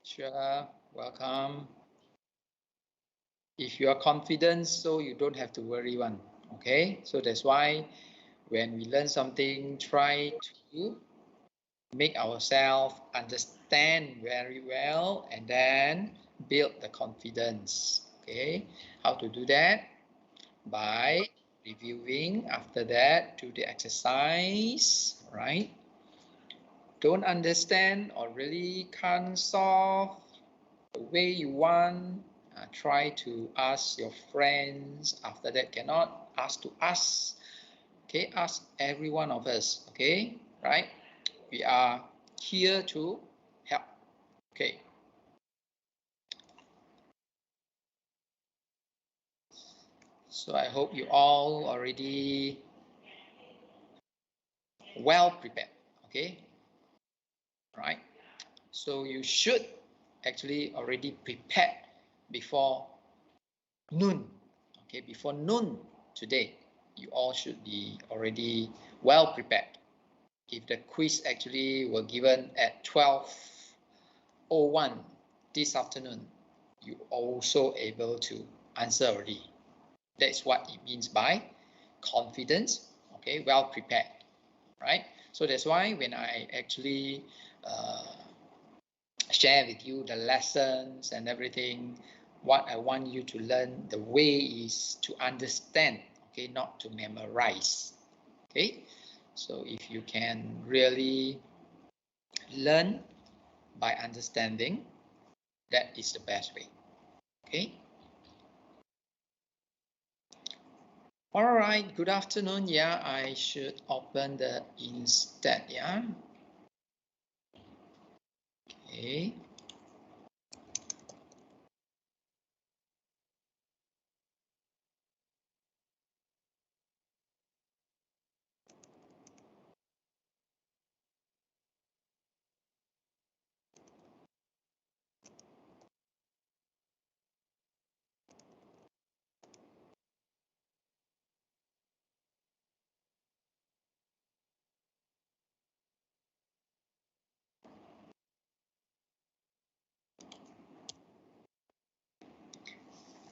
Sure, welcome. If you are confident, so you don't have to worry one. Okay, so that's why when we learn something, try to make ourselves understand very well and then build the confidence. Okay, how to do that? By reviewing. After that, do the exercise, right? Don't understand or really can't solve the way you want, try to ask your friends. After that, cannot ask to us. Okay, ask every one of us. Okay, right? We are here to help. Okay. So I hope you all already well prepared. Okay, right? So you should actually already prepared before noon. Okay, before noon today, you all should be already well prepared. If the quiz actually were given at 12:01 this afternoon, you also able to answer already. That's what it means by confidence. Okay, well prepared, right? So that's why when I actually share with you the lessons and everything, what I want you to learn, the way is to understand, okay, not to memorize. Okay, so if you can really learn by understanding, that is the best way. Okay, all right, good afternoon. Yeah, I should open the instead. Yeah, okay.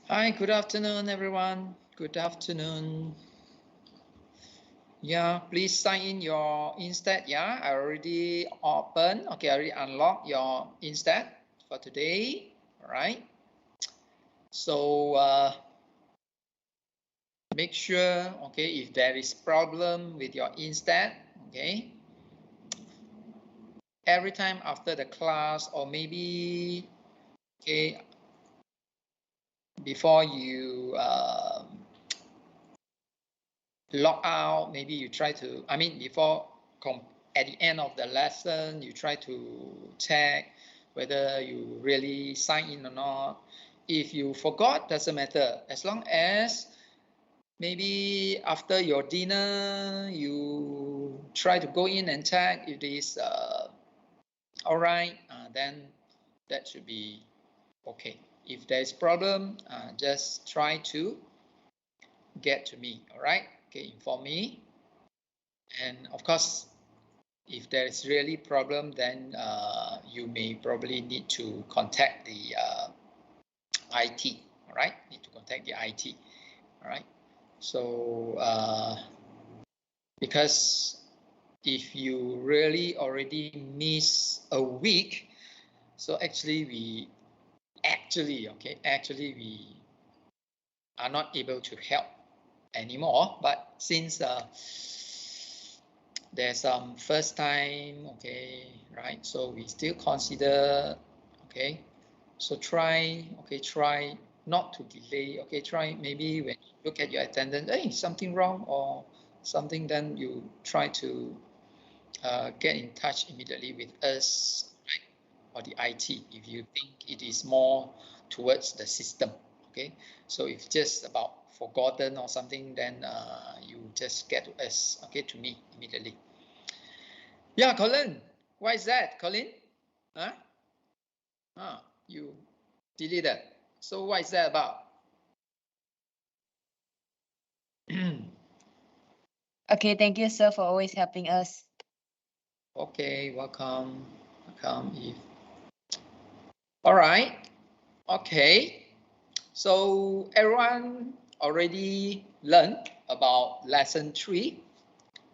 Hi, good afternoon, everyone. Good afternoon. Yeah, please sign in your Instead. Yeah, I already open. Okay, I already unlocked your Instead for today. All right. So make sure, okay, if there is problem with your Instead, okay, every time after the class or maybe, okay, before you log out, maybe you try to, before at the end of the lesson, you try to check whether you really sign in or not. If you forgot, doesn't matter. As long as maybe after your dinner, you try to go in and check if it is all right, then that should be okay. If there's problem, just try to get to me, all right? Okay, inform me. And of course, if there is really problem, then you may probably need to contact the IT, all right? Need to contact the IT, all right? So because if you really already miss a week, so actually we are not able to help anymore. But since there's some first time, okay, right? So we still consider, okay. So try not to delay. Okay, try maybe when you look at your attendance, hey, something wrong or something, then you try to get in touch immediately with us, right? Or the IT if you think it is more towards the system. Okay, so if just about forgotten or something, then you just get to us, okay, to me immediately. Yeah, Colin, why is that, Colin? Huh? You deleted. So what is that about? Okay, thank you, sir, for always helping us. Okay, welcome. Welcome. If All right. Okay. So everyone already learned about lesson 3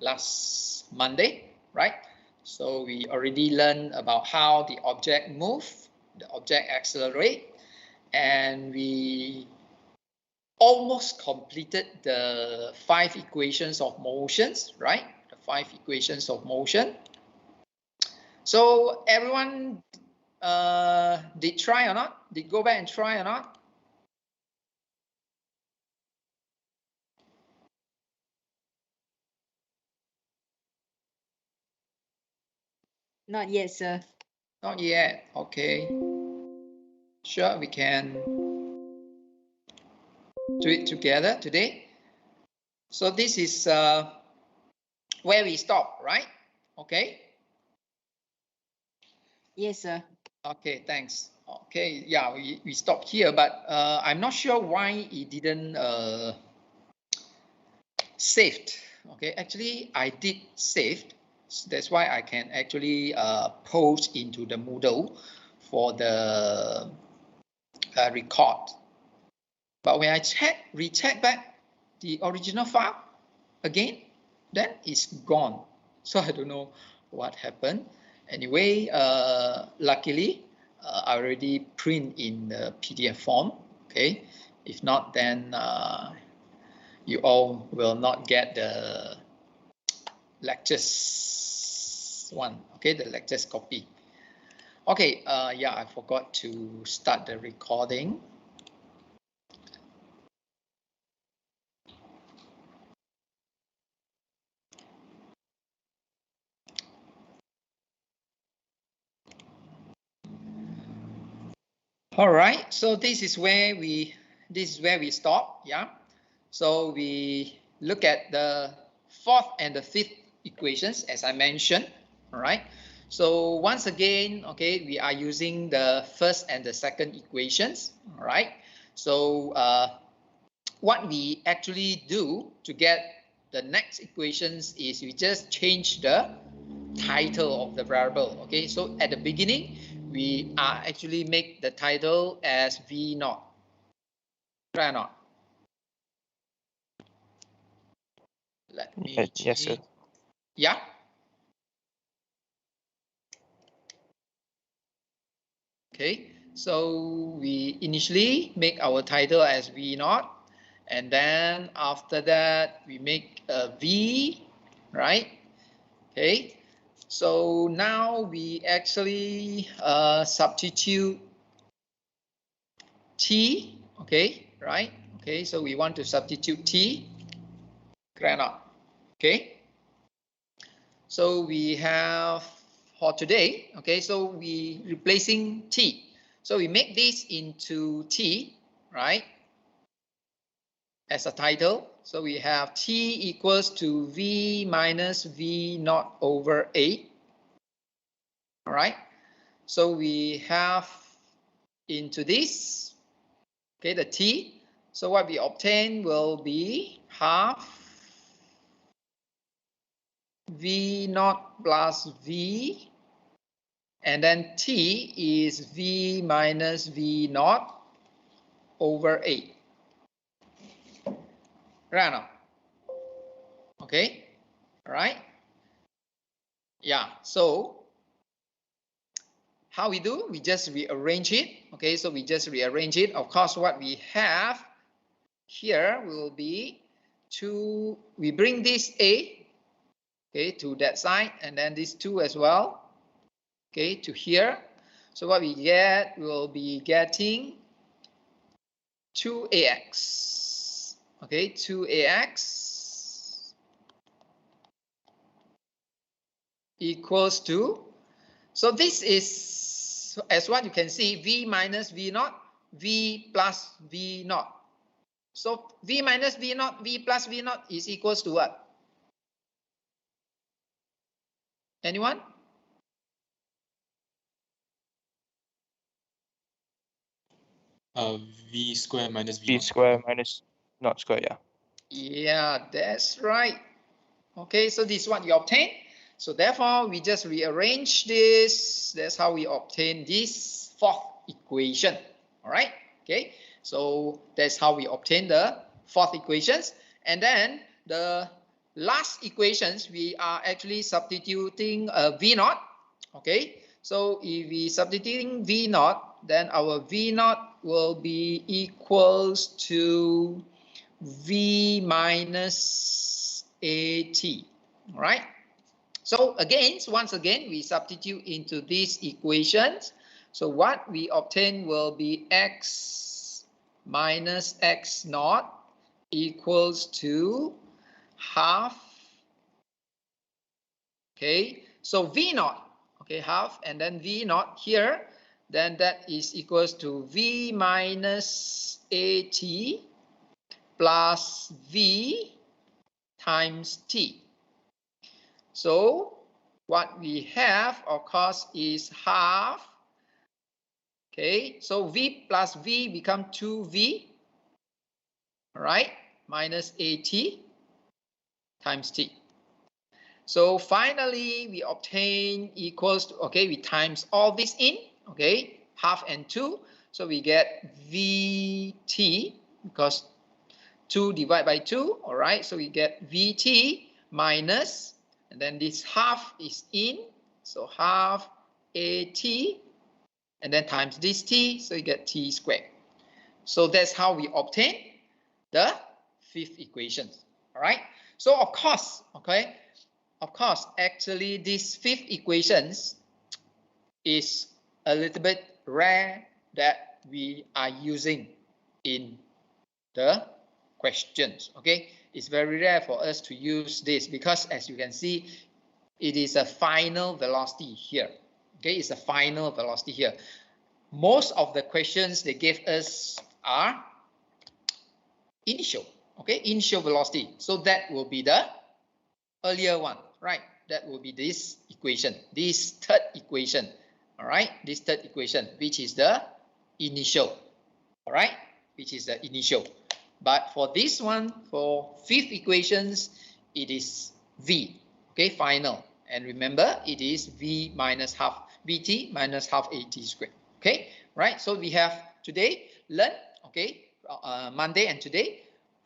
last Monday, right? So we already learned about how the object move, the object accelerate, and we almost completed the 5 equations of motions, right? The 5 equations of motion. So everyone did try or not? Did go back and try or not? Not yet, sir. Not yet. Okay. Sure, we can do it together today. So this is where we stop, right? Okay. Yes, sir. Okay, thanks. Okay, yeah, we stopped here, but I'm not sure why it didn't saved. Okay, actually I did saved. That's why I can actually post into the Moodle for the record. But when I recheck back the original file again, then it's gone. So I don't know what happened. Anyway, luckily, I already print in the PDF form. Okay, if not, then you all will not get the lectures one. Okay, the lectures copy. Okay, yeah, I forgot to start the recording. All right, so this is where we stop. Yeah, so we look at the 4th and the 5th equations as I mentioned. All right, so once again, okay, we are using the 1st and the 2nd equations. All right, so what we actually do to get the next equations is we just change the title of the variable. Okay, so at the beginning we are actually make the title as V naught. Try or not? Let me Yes, sir. Yeah. Okay, so we initially make our title as V naught, and then after that we make a V, right? Okay, so now we actually substitute T, okay, right? Okay, so we want to substitute T, granite, okay? So we have for today, okay, so we replacing T. So we make this into T, right? As a title. So we have T equals to V minus V naught over A. All right. So we have into this, okay, the T. So what we obtain will be half V naught plus V, and then T is V minus V naught over A. Right now. Okay. All right. Yeah. So how we do? We just rearrange it. Okay. So we just rearrange it. Of course, what we have here will be we bring this A, okay, to that side, and then this 2 as well, okay, to here. So what we get will be getting 2ax, okay, 2ax equals to, so this is, as what you can see, V minus V naught, V plus V naught. So V minus V naught, V plus V naught is equals to what? Anyone? V square minus V V naught. square minus naught square, yeah. Yeah, that's right. Okay, so this is what you obtain. So therefore, we just rearrange this. That's how we obtain this 4th equation. All right. Okay. So that's how we obtain the fourth equations. And then the last equations, we are actually substituting V naught. Okay. So if we substituting V naught, then our V naught will be equals to V minus AT. All right. So once again, we substitute into these equations. So what we obtain will be x minus x naught equals to half. Okay, so V naught, okay, half, and then V naught here, then that is equals to V minus AT plus V times T. So what we have, of course, is half. Okay, so V plus V become 2V, all right, minus AT times T. So finally, we obtain equals to, okay, we times all this in, okay, half and 2. So we get VT, because 2 divided by 2, all right, so we get VT minus, and then this half is in, so half AT, and then times this T, so you get T squared. So that's how we obtain the fifth equation, all right. So of course, okay, of course, actually this fifth equations is a little bit rare that we are using in the questions. Okay, it's very rare for us to use this because, as you can see, it is a final velocity here. Okay, it's a final velocity here. Most of the questions they give us are initial. Okay, initial velocity. So that will be the earlier one, right? That will be this equation, this third equation. All right, this third equation, which is the initial. All right, which is the initial. But for this one, for fifth equations, it is V, okay, final. And remember, it is V minus half VT minus half AT squared, okay, right? So we have today learned, okay, Monday and today,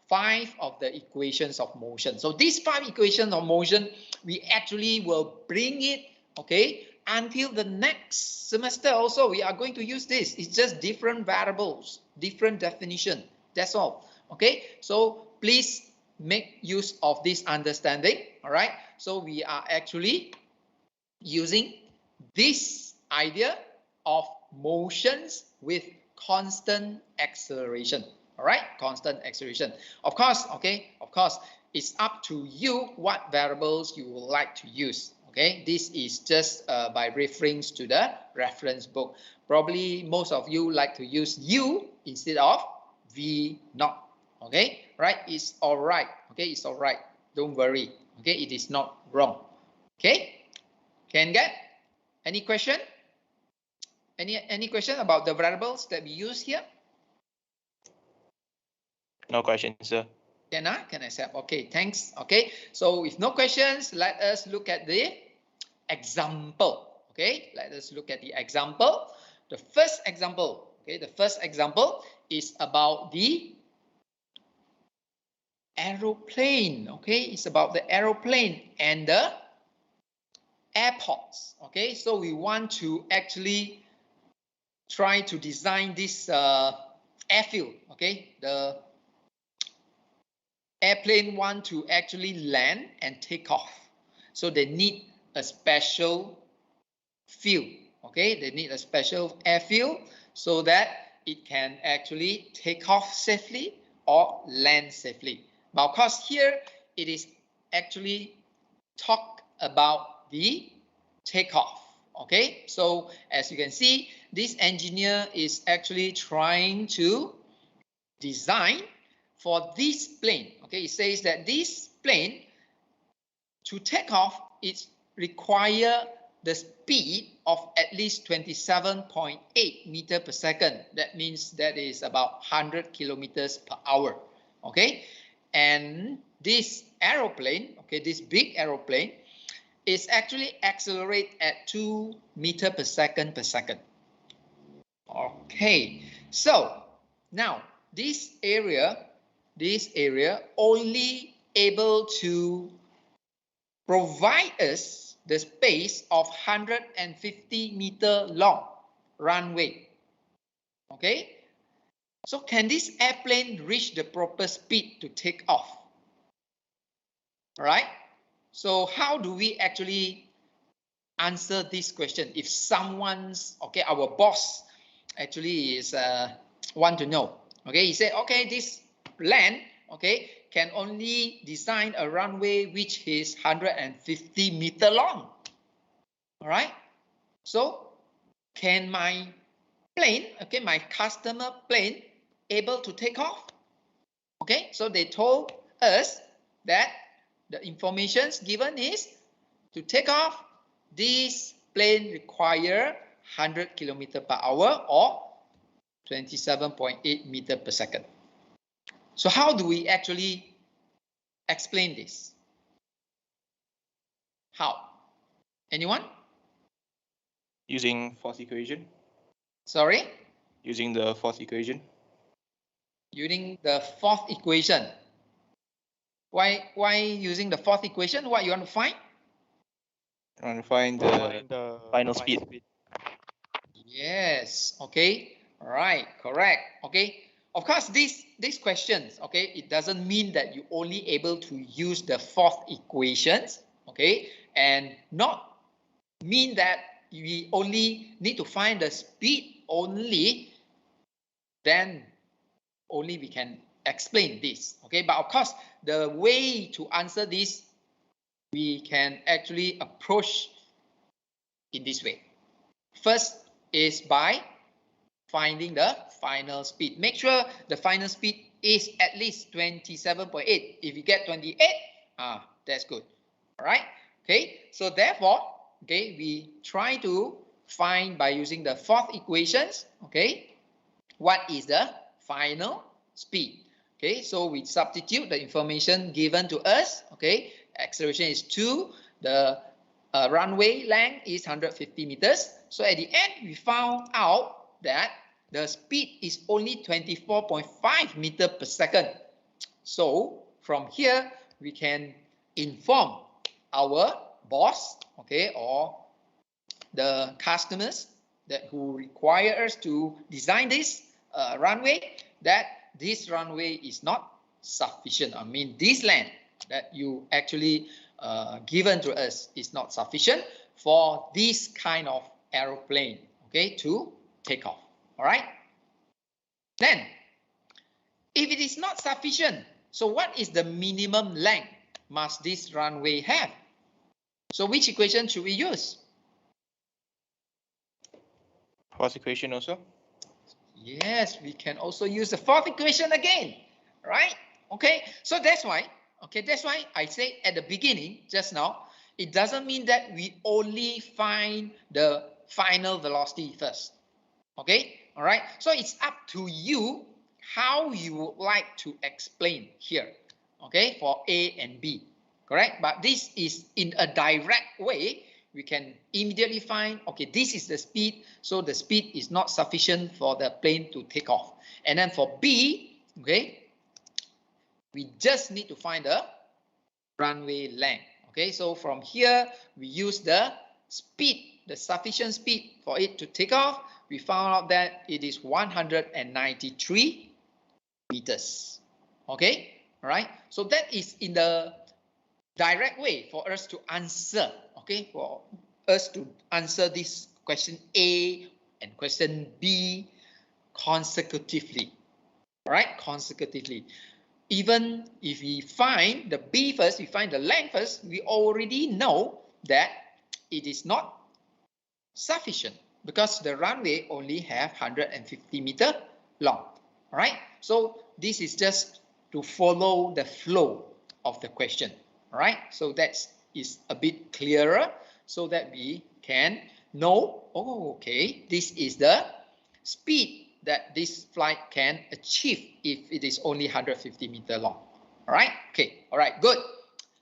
5 of the equations of motion. So these 5 equations of motion, we actually will bring it, okay, until the next semester also. We are going to use this. It's just different variables, different definition. That's all. Okay, so please make use of this understanding. All right, so we are actually using this idea of motions with constant acceleration. All right, constant acceleration. Of course, okay, of course, it's up to you what variables you would like to use. Okay, this is just by reference to the reference book. Probably most of you like to use U instead of V naught. Okay, right? It's all right. Okay, it's all right. Don't worry. Okay, it is not wrong. Okay, can get any question? Any question about the variables that we use here? No question, sir. Can accept? Okay, thanks. Okay, so if no questions, let us look at the example. Okay, let us look at the example. The first example. Okay, the first example is about the aeroplane. Okay, it's about the aeroplane and the airports. Okay, so we want to actually try to design this airfield. Okay, the airplane want to actually land and take off, so they need a special field. Okay, they need a special airfield so that it can actually take off safely or land safely. But of course, here it is actually talk about the takeoff. Okay, so as you can see, this engineer is actually trying to design for this plane. Okay, it says that this plane to take off, it require the speed of at least 27.8 meters per second. That means that is about 100 kilometers per hour. Okay, and this aeroplane, okay, this big aeroplane is actually accelerate at 2 meters per second. Okay, so now this area only able to provide us the space of 150-meter long runway. Okay, so can this airplane reach the proper speed to take off? All right, so how do we actually answer this question? If someone's, okay, our boss actually is want to know, okay, he said, okay, this land, okay, can only design a runway which is 150-meter long. All right, so can my plane, okay, my customer plane able to take off? Okay, so they told us that the information given is to take off, this plane require 100 km/h or 27.8 meter per second. So how do we actually explain this? How? Anyone? Using fourth equation. Sorry? Using the fourth equation. Using the fourth equation. Why using the fourth equation? What you want to find? I want to find the final speed. Yes. Okay. All right. Correct. Okay. Of course, these questions, okay, it doesn't mean that you only able to use the fourth equations, okay, and not mean that we only need to find the speed only, then only we can explain this, okay. But of course, the way to answer this, we can actually approach in this way. First is by finding the final speed. Make sure the final speed is at least 27.8. If you get 28, that's good. All right. Okay. So therefore, okay, we try to find by using the fourth equations. Okay, what is the final speed? Okay, so we substitute the information given to us. Okay, acceleration is 2. The runway length is 150 meters. So at the end, we found out that the speed is only 24.5 meters per second. So from here, we can inform our boss, okay, or the customers that who require us to design this runway, that this runway is not sufficient. I mean, this land that you actually given to us is not sufficient for this kind of aeroplane, okay, to take off. All right. Then, if it is not sufficient, so what is the minimum length must this runway have? So which equation should we use? Fourth equation also. Yes, we can also use the fourth equation again, right? Okay, so that's why I say at the beginning just now, it doesn't mean that we only find the final velocity first. Okay, all right. So it's up to you how you would like to explain here. Okay, for A and B, correct? But this is in a direct way. We can immediately find, okay, this is the speed, so the speed is not sufficient for the plane to take off. And then for B, okay, we just need to find the runway length. Okay, so from here, we use the speed, the sufficient speed for it to take off. We found out that it is 193 meters. Okay, all right, so that is in the direct way for us to answer, okay, for us to answer this question A and question B consecutively. All right, consecutively. Even if we find the B first, we find the length first, we already know that it is not sufficient because the runway only have 150 meter long. All right, so this is just to follow the flow of the question. All right, so that is a bit clearer so that we can know, oh, okay, this is the speed that this flight can achieve if it is only 150 meter long. All right, okay, all right, good.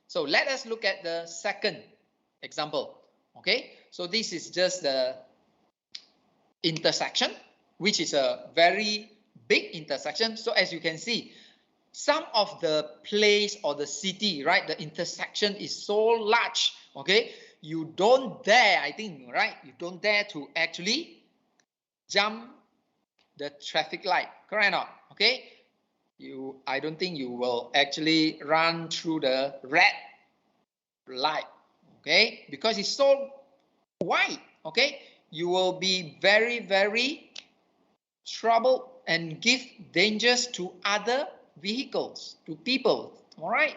So let us look at the second example. Okay, so this is just the intersection which is a very big intersection. So as you can see, some of the place or the city, right, the intersection is so large, okay, you don't dare, I think, right, you don't dare to actually jump the traffic light, correct or not? Okay, I don't think you will actually run through the red light, okay, because it's so wide, okay, you will be very, very troubled and give dangers to other vehicles, to people. All right,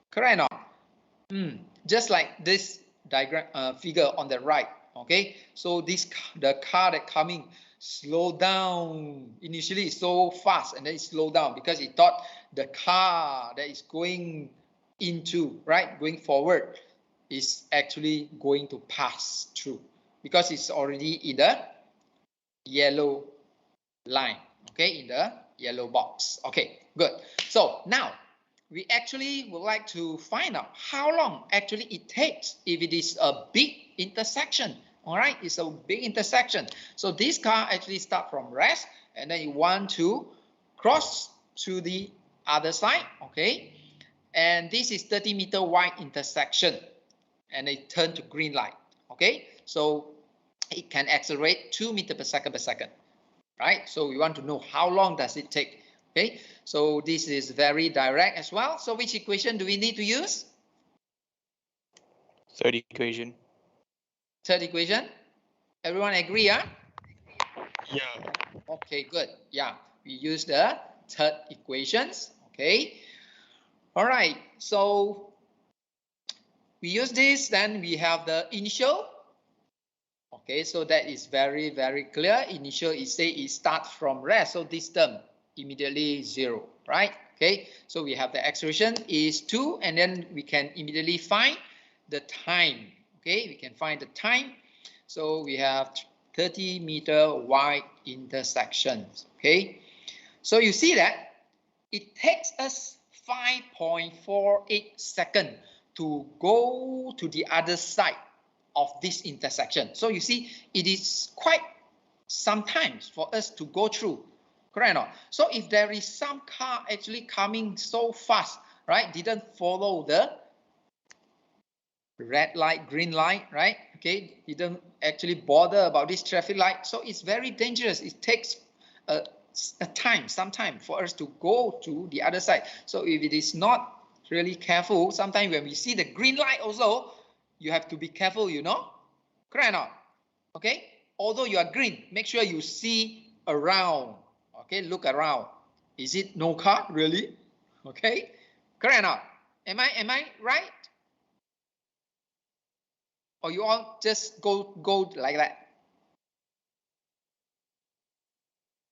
correct or not? Just like this diagram figure on the right. Okay, so the car that coming slow down initially so fast, and then it slow down because it thought the car that is going into, right, going forward, is actually going to pass through because it's already in the yellow line, okay, in the yellow box. Okay, good. So now we actually would like to find out how long actually it takes if it is a big intersection. All right, it's a big intersection. So this car actually start from rest, and then you want to cross to the other side, okay, and this is 30-meter wide intersection, and it turn to green light, okay, so it can accelerate 2 meters per second, right? So we want to know how long does it take. Okay, so this is very direct as well. So which equation do we need to use? Third equation. Third equation. Everyone agree, huh? Yeah. Okay, good. Yeah, we use the third equations. Okay. All right. So we use this, then we have the initial. Okay, so that is very, very clear. Initial, it say it starts from rest. So this term immediately 0, right? Okay, so we have the acceleration is 2, and then we can immediately find the time. Okay, we can find the time. So we have 30-meter wide intersections. Okay, so you see that it takes us 5.48 seconds to go to the other side of this intersection. So you see, it is quite sometimes for us to go through, correct or not? So if there is some car actually coming so fast, right, didn't follow the red light, green light, right, okay, didn't actually bother about this traffic light, so it's very dangerous. It takes some time for us to go to the other side. So if it is not really careful, sometimes when we see the green light also, you have to be careful, you know, correct or not? Okay, although you are green, make sure you see around. Okay, look around. Is it no car really? Okay, correct or not? Am I right? Or you all just go like that?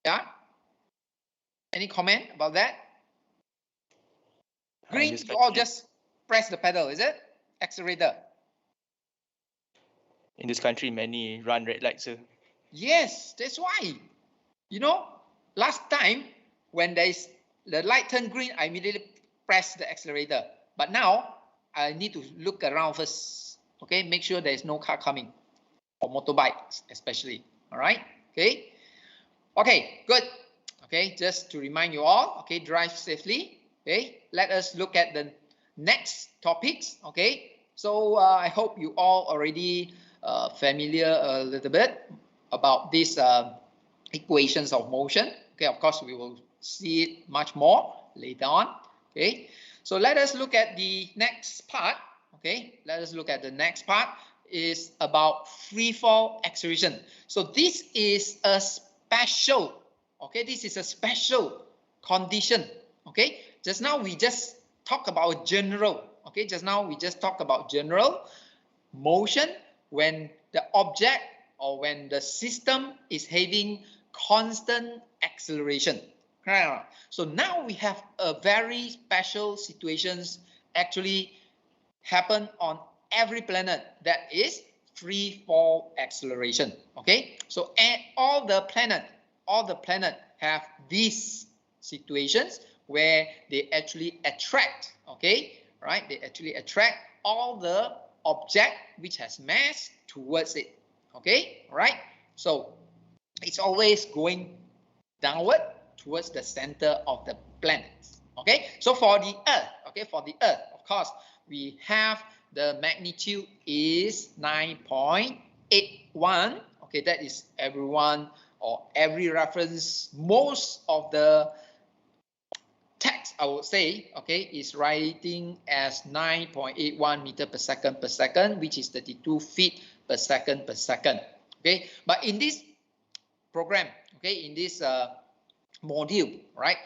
Yeah. Any comment about that? Green, you all just press the pedal, is it? Accelerator. In this country, many run red lights, sir. Yes, that's why. You know, last time when the light turned green, I immediately press the accelerator. But now I need to look around first. Okay, make sure there is no car coming, or motorbikes especially. All right. Okay. Okay. Good. Okay. Just to remind you all. Okay. Drive safely. Okay. Let us look at the next topics. Okay. So I hope you all already familiar a little bit about these equations of motion. Okay, of course we will see it much more later on. Okay, so let us look at the next part. Okay, let us look at the next part is about free fall acceleration. So this is a special, okay, this is a special condition. Okay, just now we just talk about general. Okay, just now we just talk about general motion when the object or when the system is having constant acceleration. So now we have a very special situations actually happen on every planet, that is free fall acceleration. Okay, so all the planet have these situations where they actually attract, okay, right, they actually attract all the object which has mass towards it. Okay, all right, so it's always going downward towards the center of the planets. Okay, so for the Earth, of course, we have the magnitude is 9.81. Okay, that is everyone or every reference, most of the text, I would say, okay, is writing as 9.81 meter per second, which is 32 feet per second. Okay, but in this program, okay, in this module, right,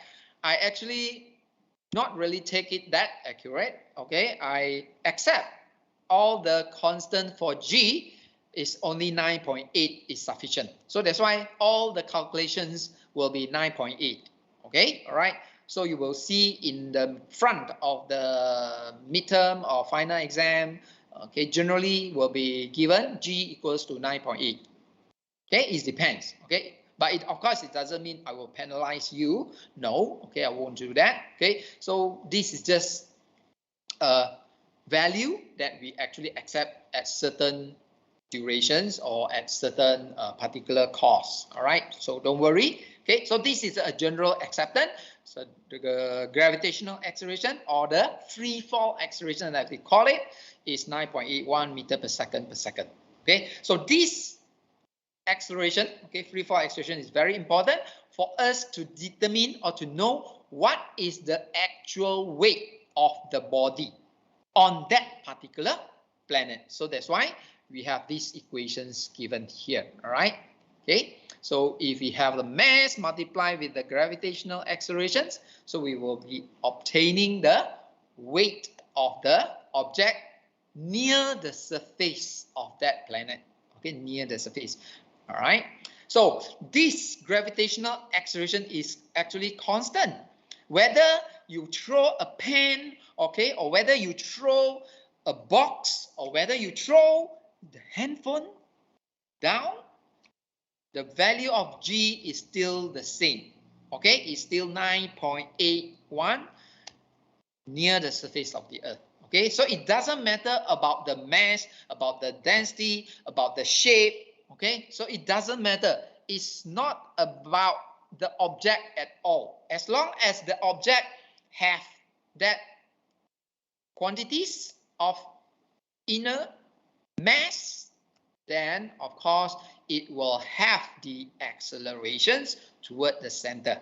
I actually not really take it that accurate. Okay, I accept all the constant for G is only 9.8 is sufficient. So that's why all the calculations will be 9.8. Okay, all right. So you will see in the front of the midterm or final exam, okay, generally will be given G equals to 9.8. Okay, it depends. Okay, but of course it doesn't mean I will penalize you. No, okay, I won't do that. Okay, so this is just a value that we actually accept at certain durations or at certain particular costs. All right, so don't worry. Okay, so this is a general acceptance. So the gravitational acceleration or the free fall acceleration that we call it is 9.81 meter per second. Okay, so this acceleration, okay, free fall acceleration is very important for us to determine or to know what is the actual weight of the body on that particular planet. So that's why we have these equations given here. All right. Okay. So if we have the mass multiplied with the gravitational accelerations, so we will be obtaining the weight of the object near the surface of that planet. Okay, near the surface. All right. So this gravitational acceleration is actually constant. Whether you throw a pen, okay, or whether you throw a box, or whether you throw the handphone down, the value of G is still the same. Okay, it's still 9.81 near the surface of the Earth. Okay, so it doesn't matter about the mass, about the density, about the shape. Okay, so it doesn't matter. It's not about the object at all. As long as the object have that quantities of inner mass, then of course it will have the accelerations toward the center.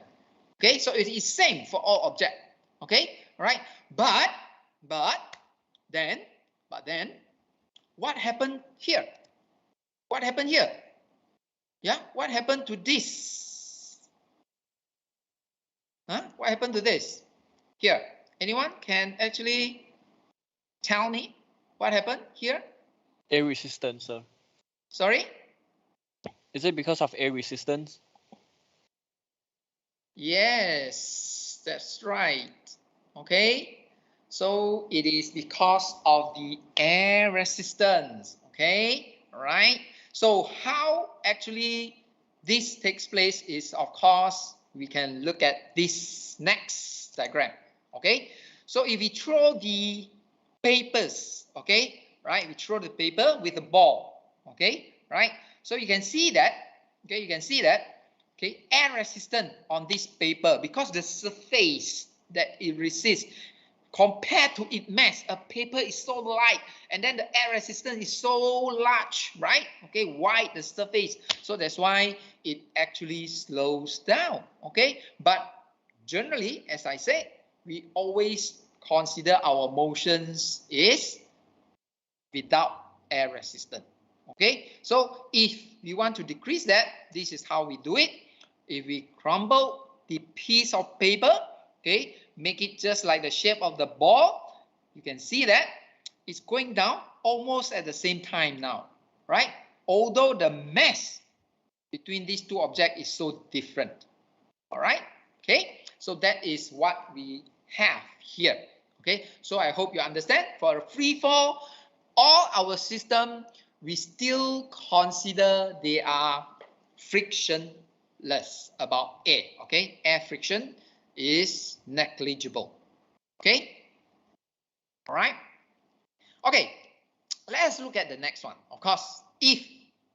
Okay, so it is same for all objects. Okay, right? But then what happened here? What happened here? Yeah, what happened to this? Huh? What happened to this? Here, anyone can actually tell me what happened here? Air resistance, sir. Sorry? Is it because of air resistance? Yes, that's right. Okay, so it is because of the air resistance. Okay, all right. So how actually this takes place is, of course, we can look at this next diagram. Okay, so if we throw the papers, okay, right, we throw the paper with a ball, okay, right, so you can see that, okay, you can see that, okay, air resistant on this paper because the surface that it resists compared to its mass, a paper is so light and then the air resistance is so large, right? Okay, wide the surface, so that's why it actually slows down. Okay, but generally, as I said, we always consider our motions is without air resistance. Okay, so if we want to decrease that, this is how we do it. If we crumble the piece of paper, okay, make it just like the shape of the ball, you can see that it's going down almost at the same time now, right? Although the mass between these two objects is so different. All right, okay, so that is what we have here. Okay, so I hope you understand. For a free fall, all our system, we still consider they are frictionless about air. Okay, air friction is negligible. Okay, all right. Okay, let's look at the next one. Of course, if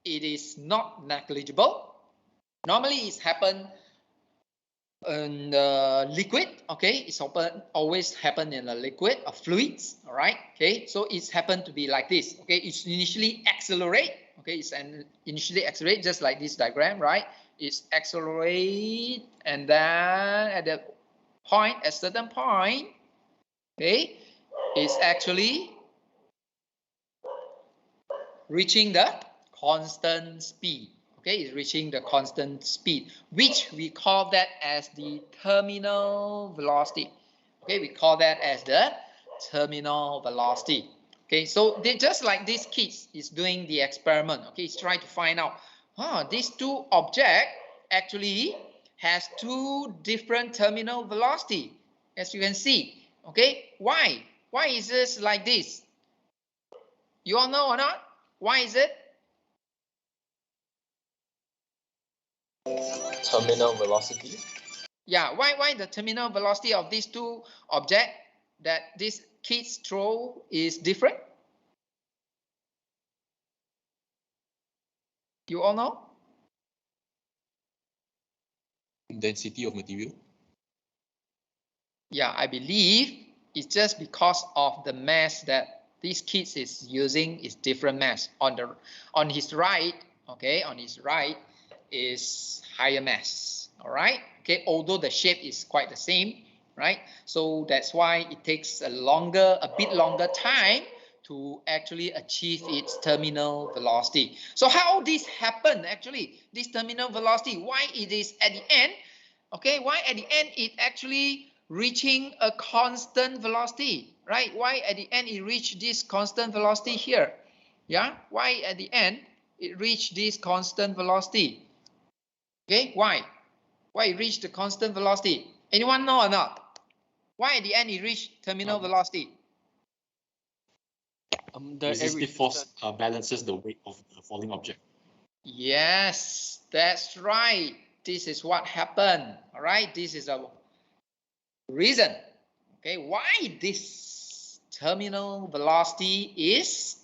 it is not negligible, Normally it's happen in the liquid, okay? It's always happen in a liquid or fluids, all right? Okay, so it's happened to be like this, okay? It's initially accelerate, okay? It's initially accelerate just like this diagram, right? It's accelerate, and then at the point, at certain point, okay, it's actually reaching the constant speed. Okay, it's reaching the constant speed, which we call that as the terminal velocity. Okay, we call that as the terminal velocity. Okay, so they just like this kid is doing the experiment. Okay, he's trying to find out, these two objects actually has two different terminal velocity, as you can see. Okay, why? Why is this like this? You all know or not? Why is it? Terminal velocity. Yeah, why the terminal velocity of these two objects that these kids throw is different? You all know? Density of material. Yeah, I believe it's just because of the mass that these kids is using is different mass. On his right, okay, on his right is higher mass. All right, okay, although the shape is quite the same, right? So that's why it takes a bit longer time to actually achieve its terminal velocity. So how this happen actually? This terminal velocity, why it is at the end? Okay, why at the end it actually reaching a constant velocity, right? Why at the end it reach this constant velocity here? Yeah, why at the end it reach this constant velocity? Okay, why? Why it reach the constant velocity? Anyone know or not? Why at the end it reach terminal velocity? The Resistive force balances the weight of the falling object. Yes, that's right. This is what happened. All right, this is a reason. Okay, why this terminal velocity is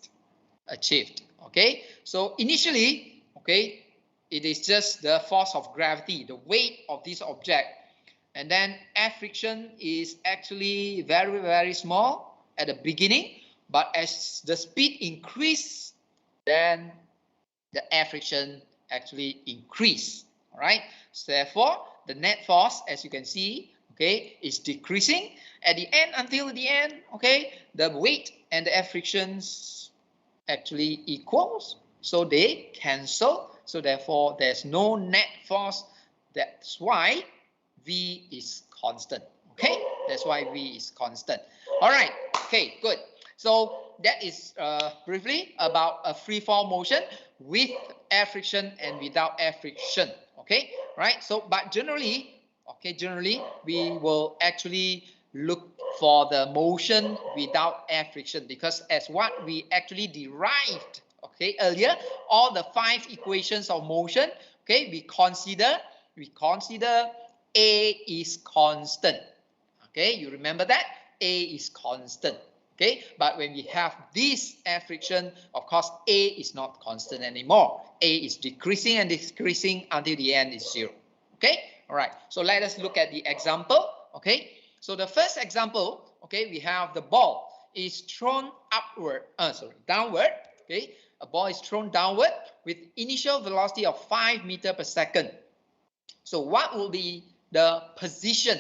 achieved. Okay, so initially, okay, it is just the force of gravity, the weight of this object, and then air friction is actually very, very small at the beginning, but as the speed increase, then the air friction actually increase. All right, so therefore the net force, as you can see, okay, is decreasing at the end. Until the end, okay, the weight and the air frictions actually equals, so they cancel, so therefore there's no net force. That's why V is constant. Okay, that's why V is constant. All right, okay, good. So that is briefly about a free fall motion with air friction and without air friction. Okay, right? So but generally, okay, generally we will actually look for the motion without air friction, because as what we actually derived, okay, earlier, all the 5 equations of motion, okay, we consider A is constant. Okay, you remember that? A is constant. Okay, but when we have this air friction, of course, A is not constant anymore. A is decreasing and decreasing until the end is 0. Okay, all right. So let us look at the example. Okay, so the first example, okay, we have the ball is thrown downward. Okay, a ball is thrown downward with initial velocity of 5 meters per second. So what will be the position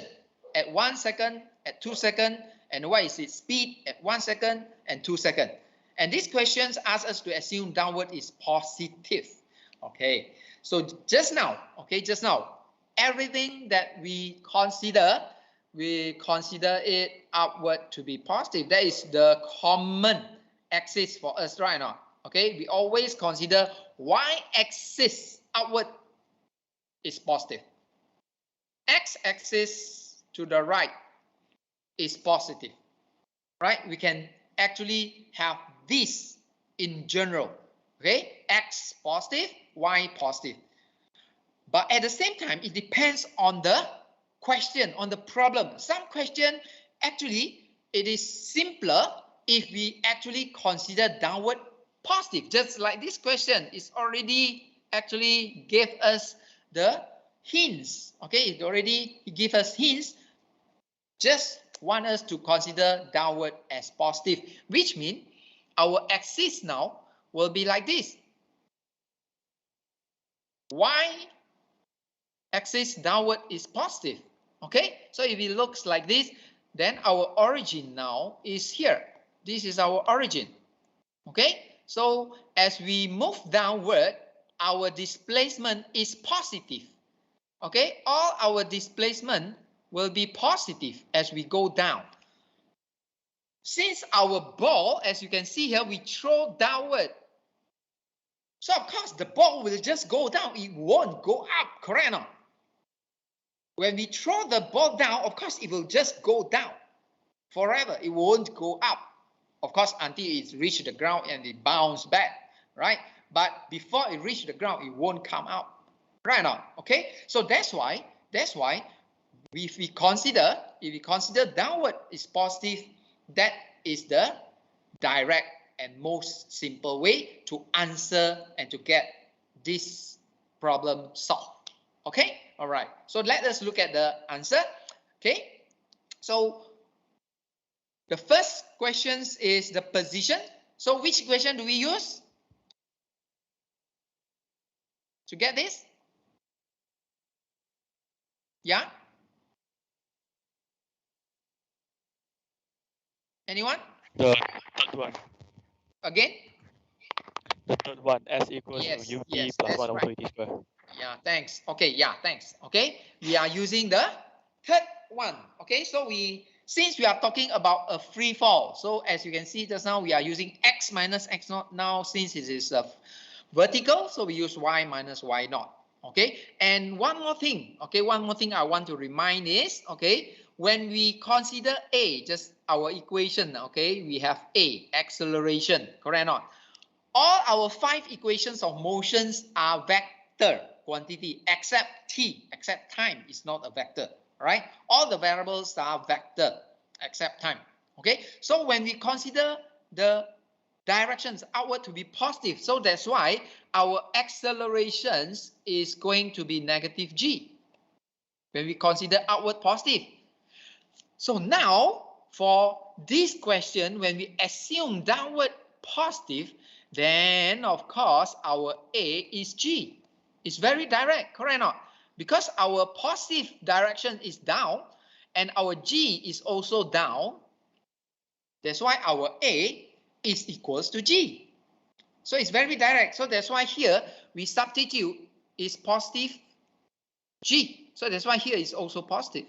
at 1 second, at 2 seconds, and what is its speed at 1 second and 2 seconds? And these questions ask us to assume downward is positive. Okay, so just now, everything that we consider it upward to be positive. That is the common axis for us right now. Okay, we always consider y-axis upward is positive. X-axis to the right is positive, right? We can actually have this in general, okay? X positive, Y positive. But at the same time, it depends on the question, on the problem. Some question, actually, it is simpler if we actually consider downward positive. Just like this question is already actually gave us the hints. Okay, it already give us hints. Just want us to consider downward as positive, which means our axis now will be like this. Y axis downward is positive. Okay, so if it looks like this, then our origin now is here. This is our origin. Okay, so as we move downward, our displacement is positive. Okay, all our displacement will be positive as we go down. Since our ball, as you can see here, we throw downward. So of course the ball will just go down. It won't go up, correct or not? When we throw the ball down, of course it will just go down forever. It won't go up. Of course, until it reaches the ground and it bounces back, right? But before it reaches the ground, it won't come out, right now. Okay, so that's why if we consider downward is positive, that is the direct and most simple way to answer and to get this problem solved. Okay, all right. So let us look at the answer. Okay, so the first question is the position. So which equation do we use to get this? Yeah? Anyone? The third one. Again? The third one, S equals Yes, to UT yes, plus that's 1 over right. 80 square. Yeah, thanks. Okay, yeah, thanks. Okay, we are using the third one. Okay, so since we are talking about a free fall, so as you can see just now, we are using x minus x naught. Now, since it is vertical, so we use y minus y naught. Okay, and one more thing. Okay, one more thing I want to remind is, okay, when we consider A, just our equation, okay, we have A, acceleration, correct or not? All our 5 equations of motions are vector quantity except t, except time is not a vector, right? All the variables are vector except time. Okay, so when we consider the directions outward to be positive, so that's why our accelerations is going to be negative g when we consider outward positive. So now for this question, when we assume downward positive, then of course our A is G. It's very direct, correct or not? Because our positive direction is down and our G is also down. That's why our A is equals to G. So it's very direct. So that's why here we substitute is positive G. So that's why here is also positive.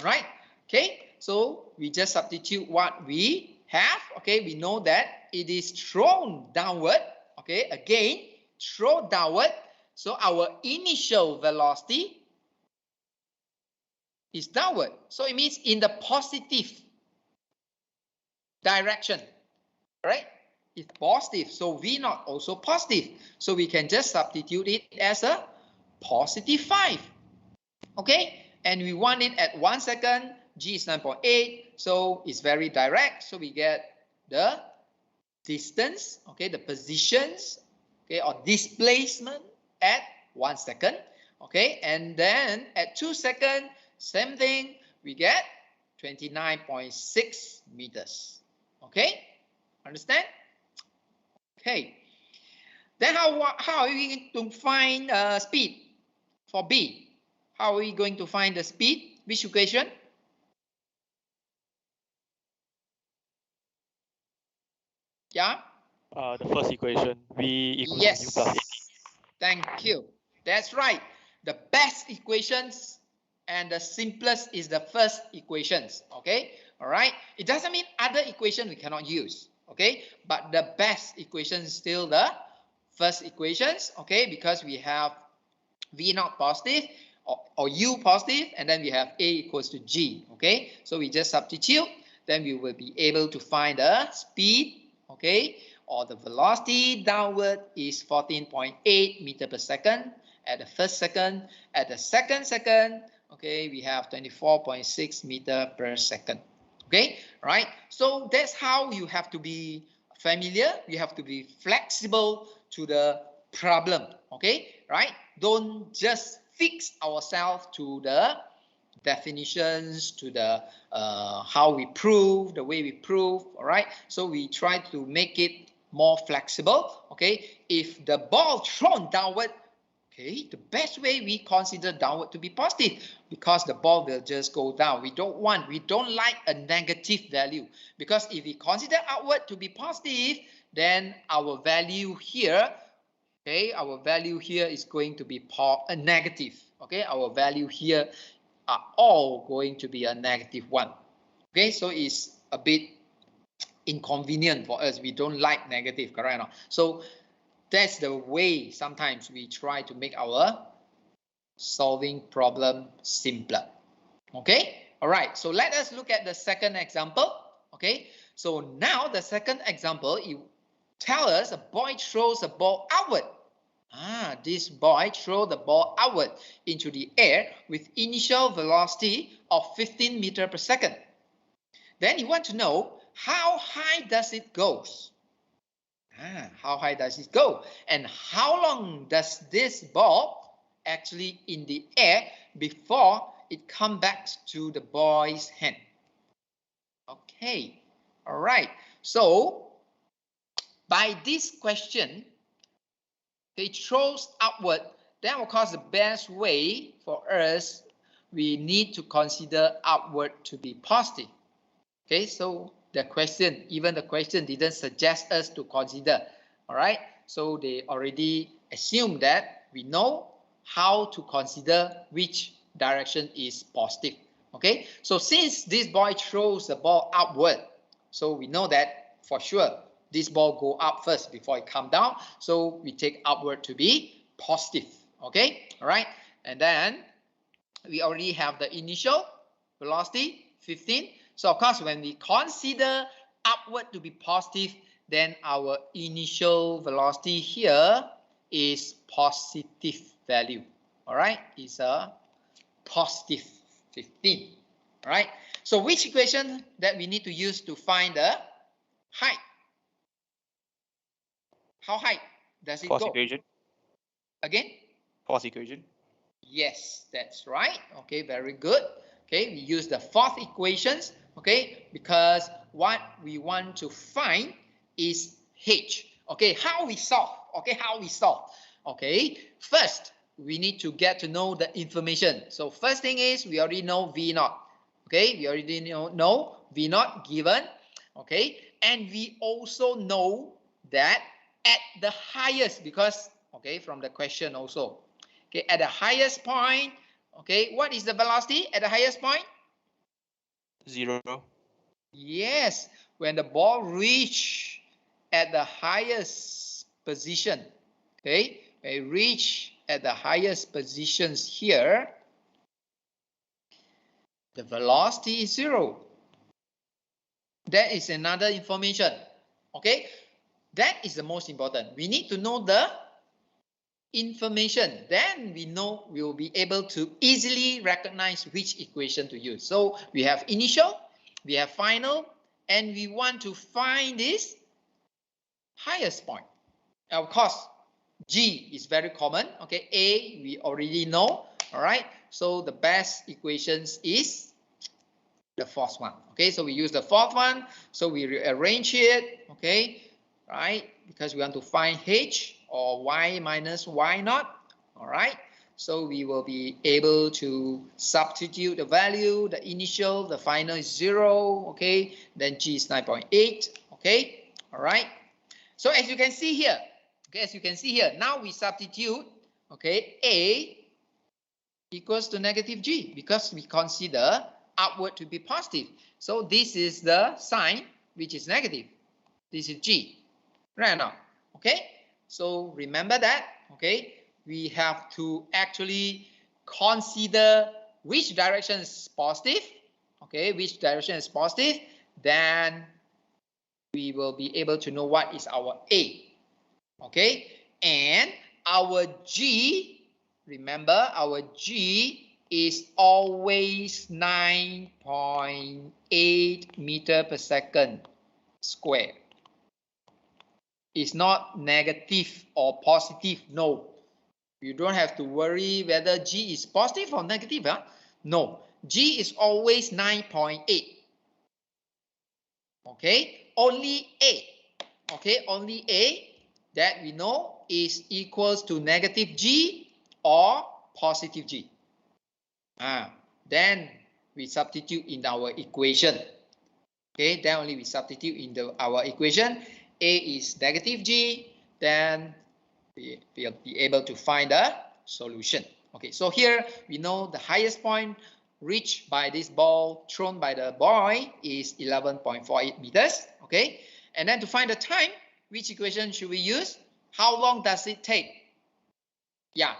All right. Okay. So we just substitute what we have. Okay. We know that it is thrown downward. Okay. Again, throw downward. So our initial velocity is downward. So it means in the positive direction, right? It's positive. So V naught also positive. So we can just substitute it as a positive 5. Okay. And we want it at 1 second. G is 9.8. So it's very direct. So we get the distance, okay, the positions, okay, or displacement at 1 second. Okay. And then at 2 seconds, same thing, we get 29.6 meters. Okay. Understand? Okay. Then how are we going to find speed for B? How are we going to find the speed? Which equation? Yeah. The first equation, V equals Yes. to U plus 80. Thank you. That's right. The best equations and the simplest is the first equations. Okay. All right. It doesn't mean other equation we cannot use. Okay. But the best equation is still the first equations. Okay. Because we have V naught positive or U positive, and then we have A equals to G. Okay. So we just substitute. Then we will be able to find the speed. Okay. Or the velocity downward is 14.8 meter per second at the first second. At the second second, okay, we have 24.6 meter per second. Okay, right? So that's how you have to be familiar. You have to be flexible to the problem. Okay, right? Don't just fix ourselves to the definitions, to the how we prove, the way we prove, all right? So we try to make it more flexible, okay? If the ball thrown downward, okay, the best way we consider downward to be positive because the ball will just go down. We don't like a negative value because if we consider upward to be positive, then our value here, okay, our value here is going to be a negative, okay? Our value here are all going to be a negative one, okay? So it's a bit inconvenient for us. We don't like negative, correct or not? So that's the way sometimes we try to make our solving problem simpler. Okay, all right, so let us look at the second example. Okay, so now the second example, it tells us a boy throws a ball outward. This boy throws the ball outward into the air with initial velocity of 15 meters per second. Then you want to know how high does it go? How high does it go? And how long does this ball actually in the air before it comes back to the boy's hand? Okay, all right. So by this question, it throws upward. Then of course the best way for us, we need to consider upward to be positive. Okay, so the question, even the question didn't suggest us to consider, all right? So they already assume that we know how to consider which direction is positive, okay? So since this boy throws the ball upward, so we know that for sure this ball go up first before it come down, so we take upward to be positive, okay? All right, and then we already have the initial velocity, 15. So of course, when we consider upward to be positive, then our initial velocity here is positive value. All right, it's a positive 15. All right. So which equation that we need to use to find the height? How high does it Fourth go? equation. Again? Fourth equation. Yes, that's right. Okay, very good. Okay, we use the fourth equations, okay, because what we want to find is h. Okay, how we solve? Okay, how we solve? Okay, first we need to get to know the information. So first thing is we already know V naught. Okay, we already know V naught given. Okay, and we also know that at the highest, because okay, from the question also. Okay, at the highest point, okay, what is the velocity at the highest point? 0. Yes, when the ball reach at the highest position, okay, when it reach at the highest positions here, the velocity is 0. That is another information, okay? That is the most important. We need to know the information, then we know we will be able to easily recognize which equation to use. So we have initial, we have final, and we want to find this highest point. Of course, G is very common. Okay, A we already know. All right, so the best equations is the fourth one. Okay, so we use the fourth one. So we rearrange it. Okay, right, because we want to find H or y minus y naught. All right, so we will be able to substitute the value, the initial, the final is 0. Okay, then G is 9.8. Okay, all right, so as you can see here, okay, as you can see here, now we substitute, okay, A equals to negative G because we consider upward to be positive. So this is the sign which is negative. This is G. Right now, okay? So remember that, okay? We have to actually consider which direction is positive, okay? Which direction is positive, then we will be able to know what is our A, okay? And our G, remember our G is always 9.8 meters per second squared. It's not negative or positive, no. You don't have to worry whether G is positive or negative. Huh? No, G is always 9.8. Okay, only A. Okay, only A that we know is equals to negative G or positive G. Then we substitute in our equation. Okay, then only we substitute in our equation. A is negative G, then we'll be able to find a solution. Okay, so here we know the highest point reached by this ball thrown by the boy is 11.48 meters. Okay, and then to find the time, which equation should we use? How long does it take? Yeah.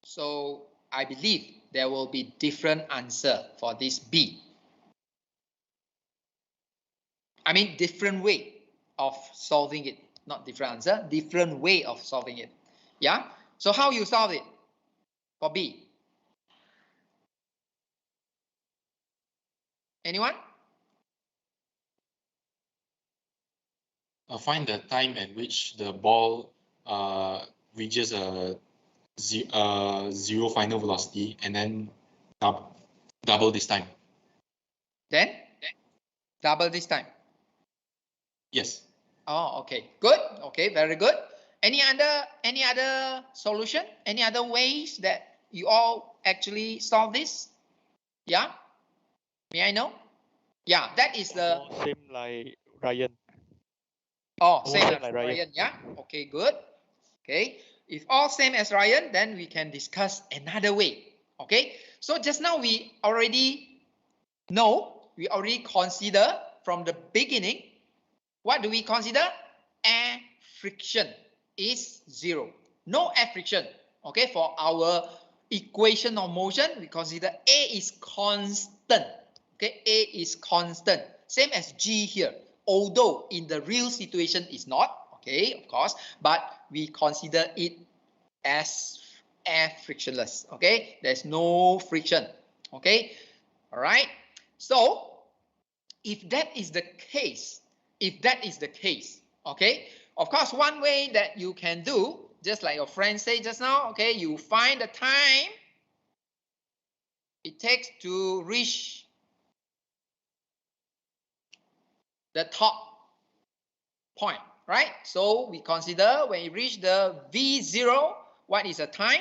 So I believe there will be different answer for this B. I mean different way of solving it. Not different answer, different way of solving it. Yeah. So how you solve it for B? Anyone? Find the time at which the ball reaches a zero final velocity, and then double this time. Then double this time. Yes. Oh, okay, good. Okay, very good. Any other solution? Any other ways that you all actually solve this? Yeah. May I know? Yeah, that is the Same like Ryan. same same as like Ryan. Ryan. Yeah. Okay, good. Okay. If all same as Ryan, then we can discuss another way. Okay. So just now we already know, we already consider from the beginning. What do we consider? Air friction is 0. No air friction. Okay, for our equation of motion, we consider A is constant. Okay, A is constant. Same as G here. Although in the real situation it's not. Okay, of course, but we consider it as air frictionless. Okay, there's no friction. Okay, all right. So if that is the case, okay, of course, one way that you can do, just like your friend said just now, okay, you find the time it takes to reach the top point, right? So we consider when you reach the V0, what is the time?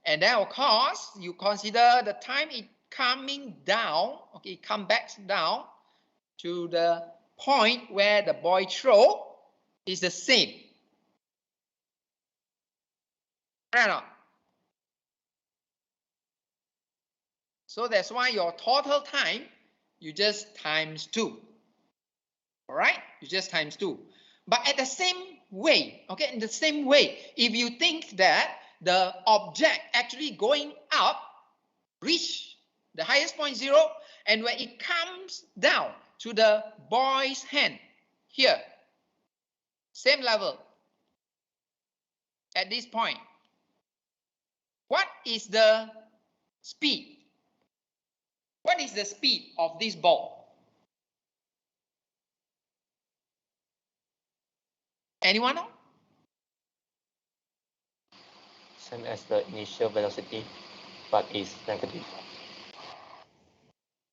And then, of course, you consider the time it coming down, okay, it comes back down to the point where the boy throw is the same. Right or not? So that's why your total time, you just times 2. All right? You just times 2. But at the same way, okay, in the same way, if you think that the object actually going up, reach the highest point 0, and when it comes down to the boy's hand, here, same level, at this point, what is the speed? What is the speed of this ball? Anyone know? Same as the initial velocity, but is negative.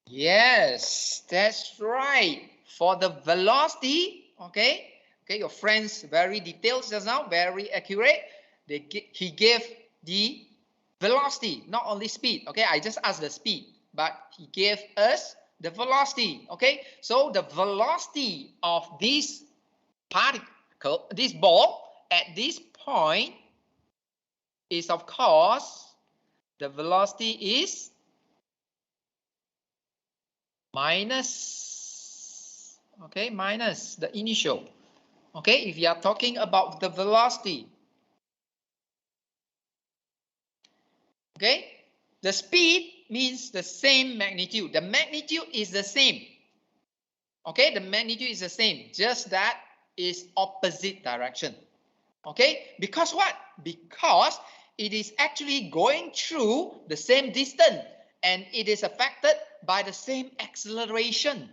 Yes, that's right. For the velocity, okay, your friends very detailed just now, very accurate. He gave the velocity, not only speed. Okay, I just asked the speed, but he gave us the velocity. Okay, so the velocity of this particle, this ball at this point is, of course, the velocity is minus, okay, minus the initial. Okay, if you are talking about the velocity, okay, the speed means the same magnitude. The magnitude is the same. Okay, the magnitude is the same, just that is opposite direction. Okay, because what? Because it is actually going through the same distance and it is affected by the same acceleration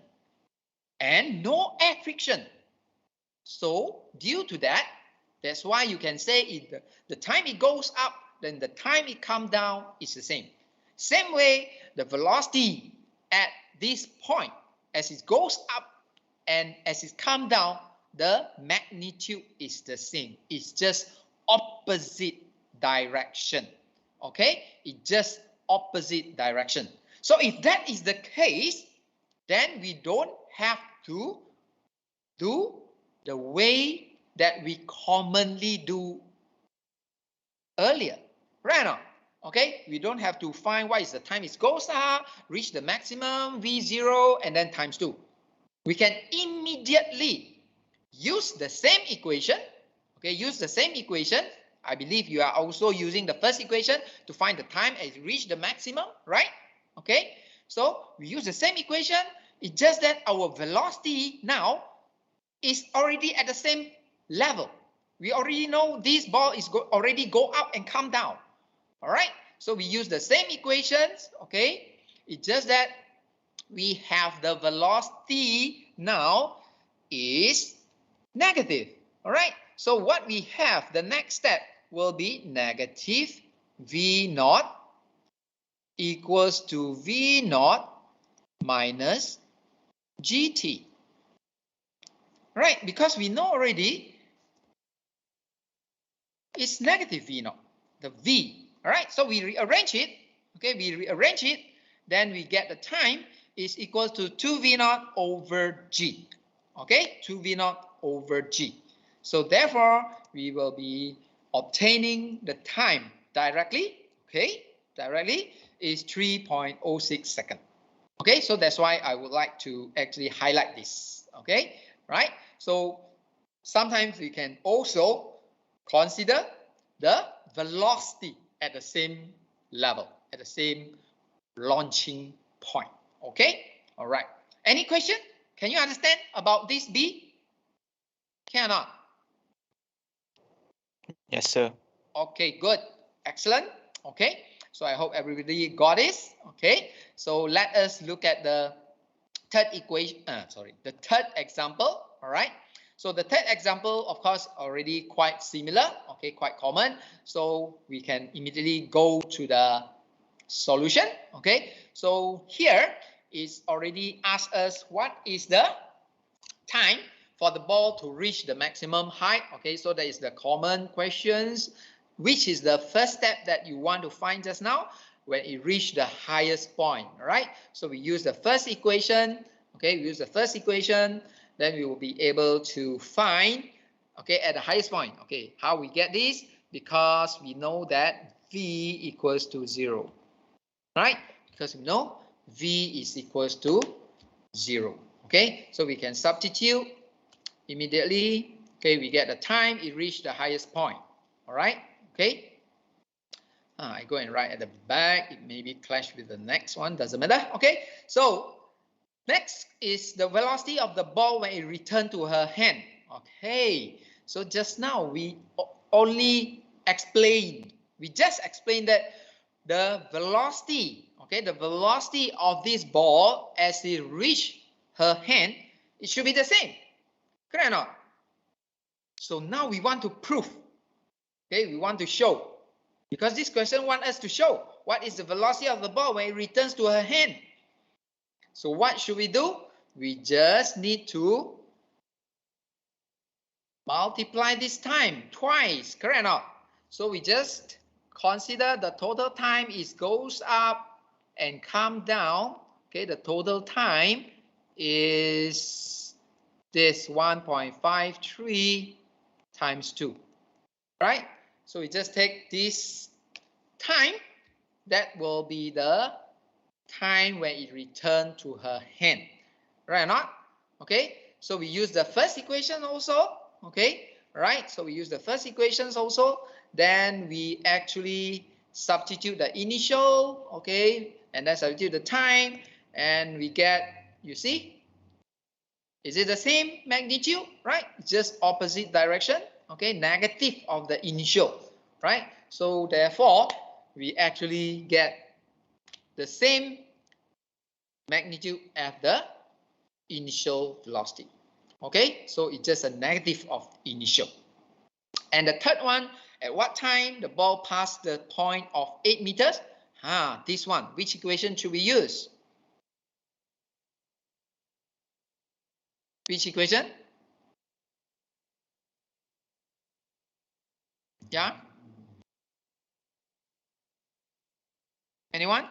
and no air friction. So due to that, That's why you can say the time it goes up, then the time it comes down is the same. Same way, the velocity at this point, as it goes up and as it comes down, the magnitude is the same. It's just opposite direction. Okay, it's just opposite direction. So if that is the case, then we don't have to do the way that we commonly do earlier, right now. Okay, we don't have to find what is the time it goes up, reach the maximum V0, and then times 2. We can immediately use the same equation. Okay, use the same equation. I believe you are also using the first equation to find the time as you reach the maximum, right? Okay, so we use the same equation. It's just that our velocity now is already at the same level. We already know this ball is already go up and come down. All right, so we use the same equations. Okay, it's just that we have the velocity now is negative. All right, so what we have, the next step will be negative V naught equals to V naught minus GT. Right, because we know already it's negative V naught, the V. All right, so we rearrange it. Okay, we rearrange it. Then we get the time is equal to 2V naught over G. Okay, 2V naught over G. So therefore, we will be obtaining the time directly. Okay, directly is 3.06 seconds. Okay, so that's why I would like to actually highlight this. Okay, right? So sometimes we can also consider the velocity at the same level, at the same launching point. Okay, all right. Any question? Can you understand about this B? Cannot. Yes, sir. Okay, good. Excellent. Okay, so I hope everybody got this. Okay, so let us look at the third equation. The third example. All right. So the third example, of course, already quite similar. Okay, quite common. So we can immediately go to the solution. Okay, so here is already asked us what is the time for the ball to reach the maximum height. Okay, so that is the common questions. Which is the first step that you want to find just now? When it reached the highest point. All right, so we use the first equation. Okay, we use the first equation, then we will be able to find, okay, at the highest point. Okay, how we get this? Because we know that V equals to 0, right? Because we know V is equals to 0. Okay, so we can substitute immediately. Okay, we get the time it reached the highest point. All right, okay. I go and write at the back. It maybe clash with the next one, doesn't matter. Okay, so next is the velocity of the ball when it returned to her hand. Okay, so just now we only explained, we just explained that the velocity, okay, the velocity of this ball as it reached her hand, it should be the same, correct or not? So now we want to prove, okay, we want to show, because this question wants us to show what is the velocity of the ball when it returns to her hand. So what should we do? We just need to multiply this time twice, correct or not? So we just consider the total time is goes up and come down. Okay, the total time is this 1.53 times 2, right? So we just take this time, that will be the time when it returned to her hand, right or not? Okay, so we use the first equation also. Okay, right, so we use the first equations also, then we actually substitute the initial, okay, and then substitute the time, and we get, you see, is it the same magnitude, right? Just opposite direction, okay, negative of the initial, right? So therefore we actually get the same magnitude as the initial velocity. Okay, so it's just a negative of initial. And the third one, at what time the ball passed the point of 8 meters? This one, which equation should we use? Which equation? Yeah? Anyone?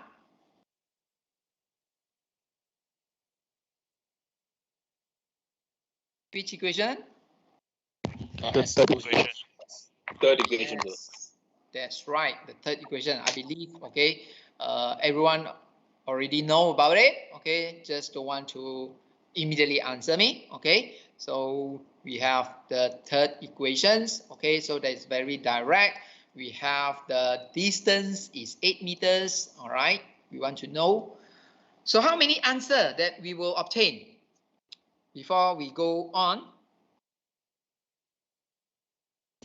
Which equation? The third equation. Third equation. Yes, that's right, the third equation, I believe. Okay, everyone already know about it. Okay, just don't want to immediately answer me. Okay, so we have the third equations. Okay, so that's very direct. We have the distance is 8 meters. All right, we want to know. So how many answer that we will obtain before we go on?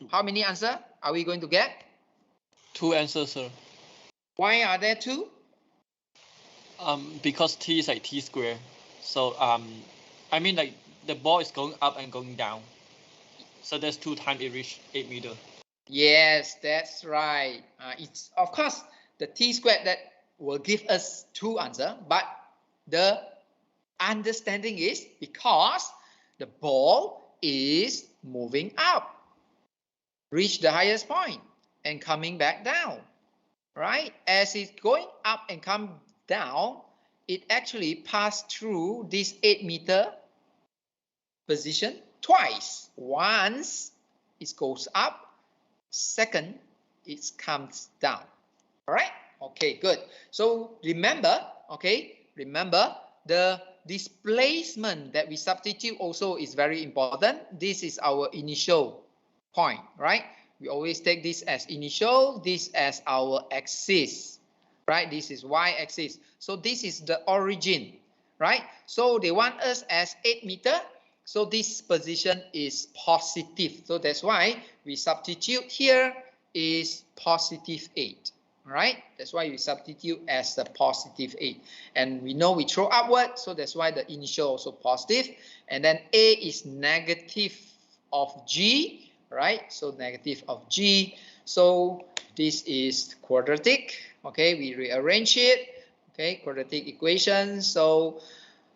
How many answer are we going to get? 2 answers, sir. Why are there 2? Because t is like t square. So I mean like the ball is going up and going down. So that's 2 times it reached 8 meters. Yes, that's right. It's of course the t squared that will give us 2 answers, but the understanding is because the ball is moving up, reach the highest point and coming back down, right? As it's going up and come down, it actually passed through this 8 meter position twice. Once it goes up, second it comes down. All right, okay, good. So remember, okay, remember the displacement that we substitute also is very important. This is our initial point, right? We always take this as initial, this as our axis, right? This is y-axis. So this is the origin, right? So they want us as 8 meter. So this position is positive. So that's why we substitute here is positive 8. Right? That's why we substitute as the positive 8. And we know we throw upward, so that's why the initial also positive. And then A is negative of G, right? So negative of G. So this is quadratic. Okay, we rearrange it. Okay, quadratic equation. So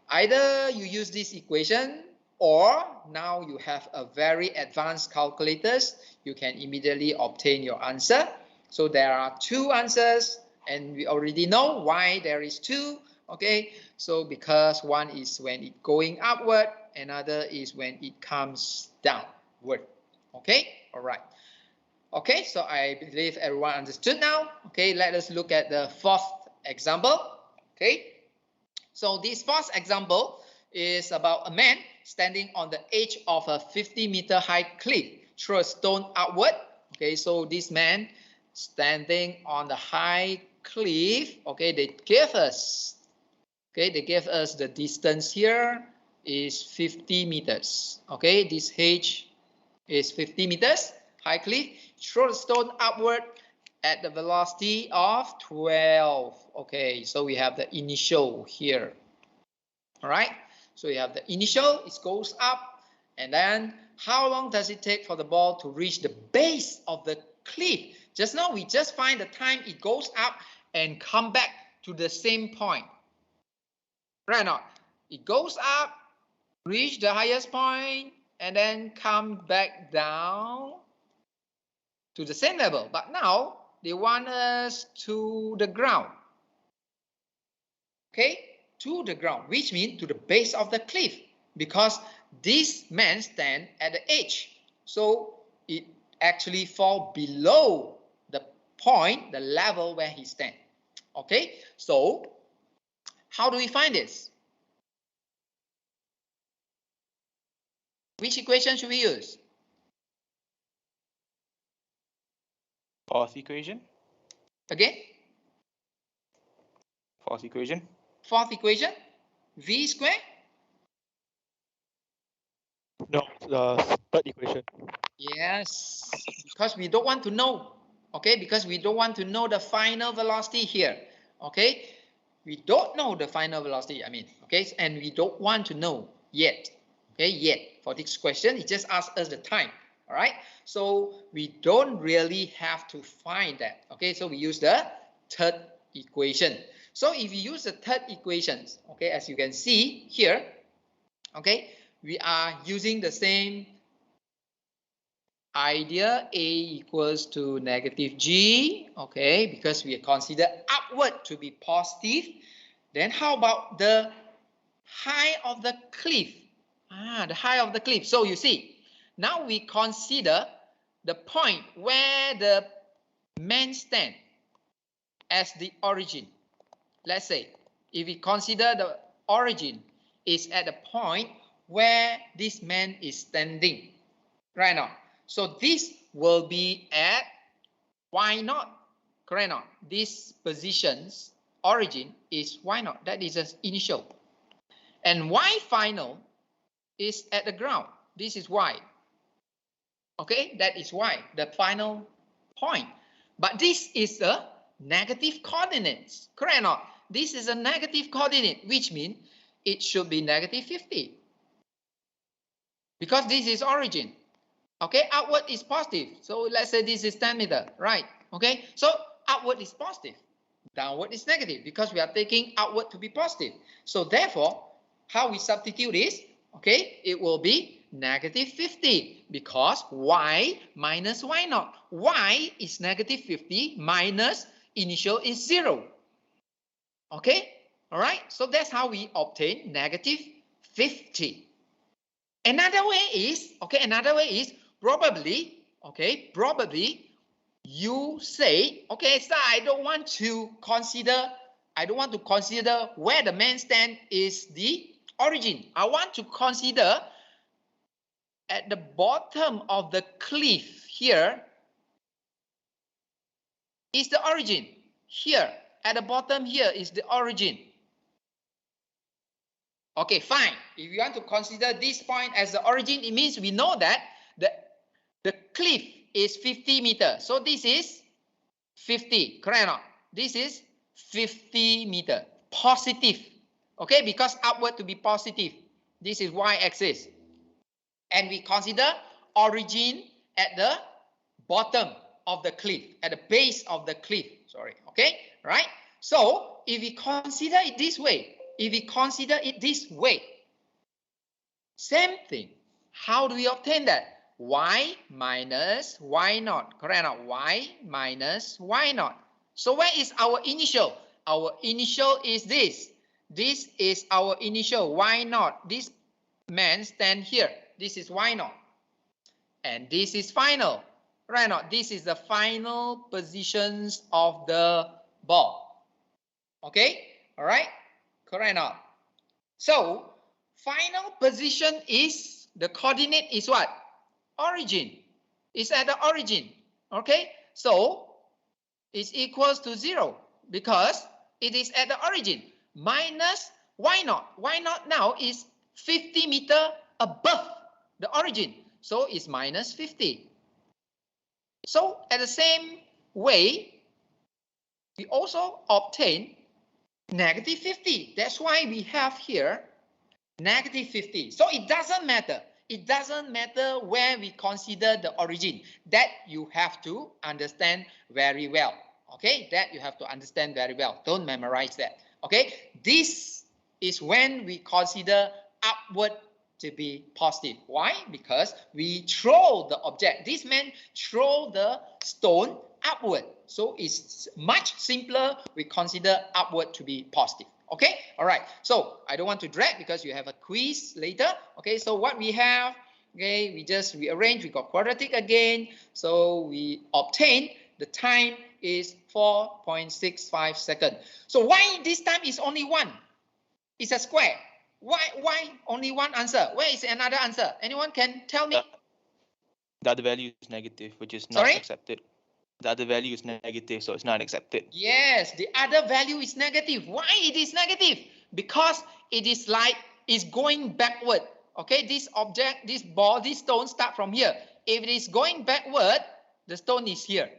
either you use this equation or now you have a very advanced calculators. You can immediately obtain your answer. So there are 2 answers and we already know why there is 2. Okay, so because one is when it going upward, another is when it comes downward. Okay, all right. Okay, so I believe everyone understood now. Okay, let us look at the 4th example. Okay, so this 4th example is about a man standing on the edge of a 50-meter high cliff, throw a stone upward. Okay, so this man standing on the high cliff. Okay, they gave us the distance here is 50 meters. Okay, this h is 50 meters high cliff, throw the stone upward at the velocity of 12. Okay, so we have the initial here. All right, so you have the initial, it goes up, and then how long does it take for the ball to reach the base of the cliff? Just now we just find the time it goes up and come back to the same point. Right or not? It goes up, reach the highest point, and then come back down to the same level. But now they want us to the ground. Okay, to the ground, which means to the base of the cliff, because this man stand at the edge. So it actually fall below the point, the level where he stand. Okay, so how do we find this? Which equation should we use? 4th equation. Again? 4th equation. 4th equation, v square. No, the third equation. Yes, because we don't want to know. Okay, because we don't want to know the final velocity here. Okay, we don't know the final velocity, I mean, okay, and we don't want to know yet. Okay, yet for this question, it just asks us the time. All right, so we don't really have to find that. Okay, so we use the third equation. So if you use the third equation, okay, as you can see here, okay, we are using the same idea. A equals to negative g, okay, because we consider upward to be positive. Then how about the height of the cliff? The height of the cliff. So you see, now we consider the point where the man stands as the origin. Let's say if we consider the origin is at the point where this man is standing right now. So this will be at y0, correct not? This position's origin is y0. That is the initial. And y final is at the ground. This is y. Okay, that is y, the final point. But this is a negative coordinates, correct or not? This is a negative coordinate, which means it should be negative 50. Because this is origin. Okay, outward is positive. So let's say this is 10 meters, right? Okay, so outward is positive. Downward is negative because we are taking outward to be positive. So therefore, how we substitute is, okay, it will be negative 50 because y minus y0. Y is negative 50 minus initial is 0. Okay, all right. So that's how we obtain negative 50. Another way is, okay, probably, okay, probably you say, okay, sir, I don't want to consider where the man stand is the origin. I want to consider at the bottom of the cliff here is the origin. Here, at the bottom here is the origin. Okay, fine. If you want to consider this point as the origin, it means we know that the cliff is 50 meters. So this is 50, correct or not? This is 50 meters, positive. Okay, because upward to be positive. This is y-axis. And we consider origin at the bottom of the cliff, at the base of the cliff. Sorry, okay, right? So if we consider it this way, same thing. How do we obtain that? Y minus y0, correct or not? Y minus y0. So where is our initial? Our initial is this. This is our initial, y0. This man stand here. This is y0. And this is final. Right now, this is the final positions of the ball. Okay? All right? Correct now. So, final position is, the coordinate is what? Origin. It's at the origin. Okay? So, it's equals to 0 because it is at the origin. Minus y0. Y0 now is 50 meters above the origin. So, it's minus 50. So, at the same way, we also obtain negative 50. That's why we have here negative 50. So, it doesn't matter. It doesn't matter where we consider the origin. That you have to understand very well. Okay, that you have to understand very well. Don't memorize that. Okay, this is when we consider upward to be positive. Why? Because we throw the object. This man throw the stone upward. So it's much simpler. We consider upward to be positive. Okay, all right. So I don't want to drag because you have a quiz later. Okay, so what we have, okay, we just rearrange. We got quadratic again. So we obtain the time is 4.65 seconds. So why this time is only 1? It's a square. Why only one answer? Where is another answer? Anyone can tell me? The other value is negative, which is not accepted. The other value is negative, so it's not accepted. Yes, the other value is negative. Why it is negative? Because it is like it's going backward. Okay, this object, this ball, this stone start from here. If it is going backward, the stone is here.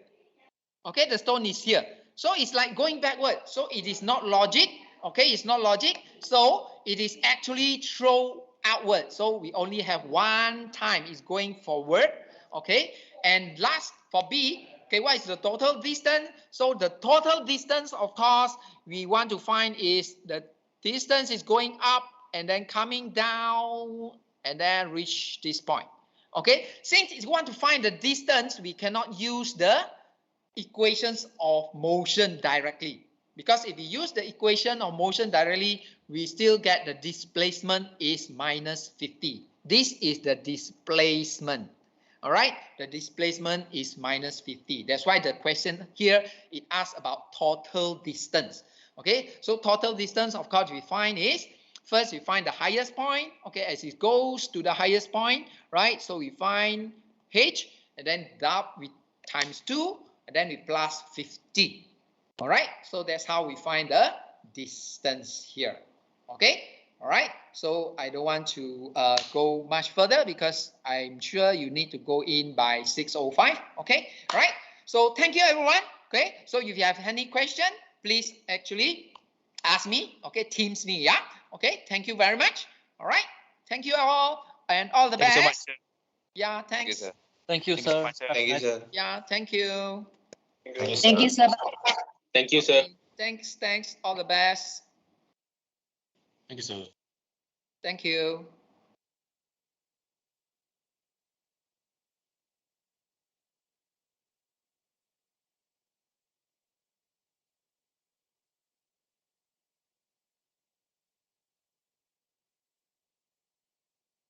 Okay, the stone is here. So it's like going backward. So it is not logic. Okay, it's not logic. So it is actually thrown outward. So we only have one time is going forward. Okay, and last for B, okay, what is the total distance? So the total distance, of course, we want to find is the distance is going up and then coming down and then reach this point. Okay, since we want to find the distance, we cannot use the equations of motion directly, because if we use the equation of motion directly, we still get the displacement is minus 50. This is the displacement. All right, the displacement is minus 50. That's why the question here, it asks about total distance. Okay, so total distance, of course, we find is, first we find the highest point. Okay, as it goes to the highest point, right? So we find h, and then that we times 2, and then we plus 50. All right, so that's how we find the distance here. Okay, all right, so I don't want to go much further because I'm sure you need to go in by 6:05. Okay, all right, so thank you everyone. Okay, so if you have any question, please actually ask me. Okay, Teams me. Yeah, okay, thank you very much. All right, thank you all, and all the Thank best. you so much, sir. Yeah, thanks. Thank you, Thank you so sir. much, sir. Have a nice day. Yeah, thank you. Thank you, sir. Thank you, sir. Thanks, all the best. Thank you, sir. Thank you.